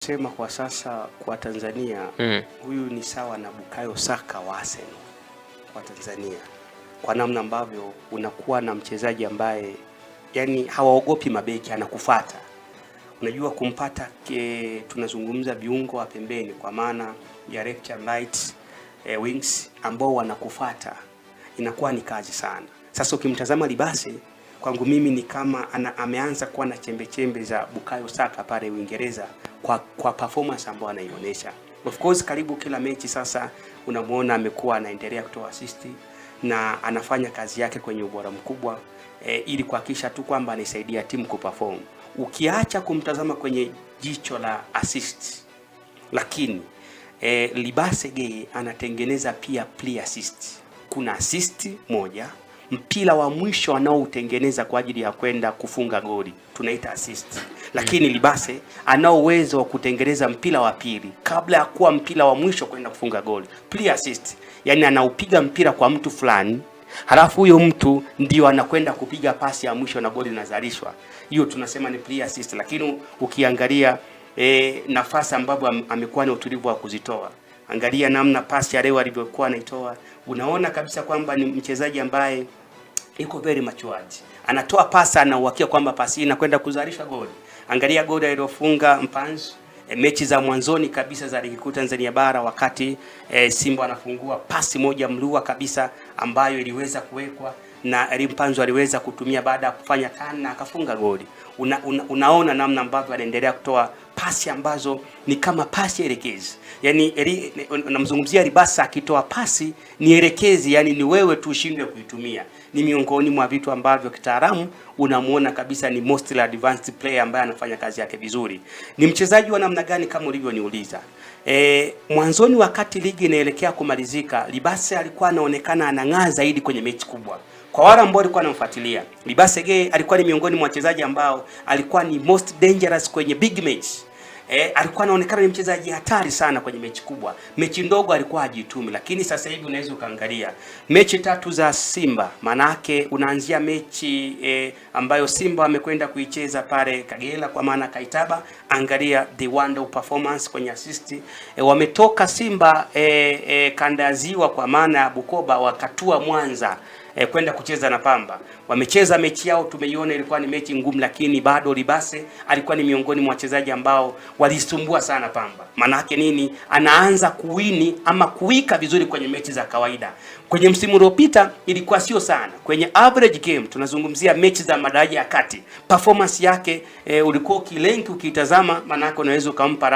kusema kwa sasa kwa Tanzania, huyu ni sawa na Bukayo Saka wa Arsenal kwa Tanzania, kwa namna ambavyo unakuwa na mchezaji ambaye yani hawaogopi mabeki, anakufuata. Unajua kumpata tunazungumza viungo wa pembeni kwa maana ya left and right wings ambao wanakufuata, inakuwa ni kazi sana. Sasa ukimtazama Libase, kwangu mimi ni kama ameanza kuwa na chembe za Bukayo Saka pale Uingereza kwa performance ambayo anaionyesha. Of course karibu kila mechi sasa unamuona amekuwa anaendelea kutoa assist na anafanya kazi yake kwenye ubora mkubwa ili kuhakikisha tu kwamba anaisaidia timu kuperform. Ukiacha kumtazama kwenye jicho la assist, lakini Libase Geye anatengeneza pia play assist. Kuna assist moja, mpira wa mwisho anaoutengeneza kwa ajili ya kwenda kufunga goli tunaita assist. Lakini Libase ana uwezo wa kutengeneza mpira wa pili kabla ya kuwa mpira wa mwisho kwenda kufunga goli, play assist. Yani anaupiga mpira kwa mtu fulani, halafu huyo mtu ndio anakwenda kupiga pasi ya mwisho na goli linazalishwa. Hiyo tunasema ni play assist. Lakini ukiangalia nafasi ambapo amekuwa na utulivu wa kuzitoa, angalia namna pasi ya leo alivyokuwa anaitoa, unaona kabisa kwamba ni mchezaji ambaye iko very matured. Anatoa pasi na uhakika kwamba pasi inakwenda kuzalisha goli. Angalia goli alilofunga Mpanzu mechi za mwanzoni kabisa za ligi kuu Tanzania bara, wakati Simba anafungua pasi moja mlua kabisa ambayo iliweza kuwekwa na Mpanzu aliweza kutumia baada ya kufanya tani na akafunga goli. Unaona namna ambavyo anaendelea kutoa pasi ambazo ni kama pasi elekezi. Yani namzungumzia Libase akitoa pasi ni elekezi, yani ni wewe tu ushindwe kuitumia. Ni miongoni mwa vitu ambavyo kitaalamu unamuona kabisa ni most advanced player ambaye anafanya kazi yake vizuri. Ni mchezaji wa namna gani kama ulivyoniuliza? Mwanzoni wakati ligi inaelekea kumalizika, Libase alikuwa anaonekana anang'aa zaidi kwenye mechi kubwa. Kwa wale ambao walikuwa wanamfuatilia, Libase Geye alikuwa ni miongoni mwa wachezaji ambao alikuwa ni most dangerous kwenye big match. Alikuwa anaonekana ni mchezaji hatari sana kwenye mechi kubwa. Mechi ndogo alikuwa hajitumi, lakini sasa hivi unaweza ukaangalia mechi 3 za Simba. Manake unaanzia mechi ambayo Simba amekwenda kuicheza pale Kagera kwa maana Kaitaba, angalia the wonderful performance kwenye assist. Wametoka Simba kanda ya Ziwa kwa maana ya Bukoba wakatua Mwanza kwenda kucheza na Pamba. Wamecheza mechi yao, tumeiona ilikuwa ni mechi ngumu, lakini bado Libase alikuwa ni miongoni mwa wachezaji ambao walisumbua sana Pamba. Maana yake nini? Anaanza kuwini ama kuwika vizuri kwenye mechi za kawaida. Kwenye msimu uliopita ilikuwa sio sana. Kwenye average game tunazungumzia mechi za madaraja ya kati, performance yake ulikuwa ukilenki ukitazama, maana yake unaweza ukampa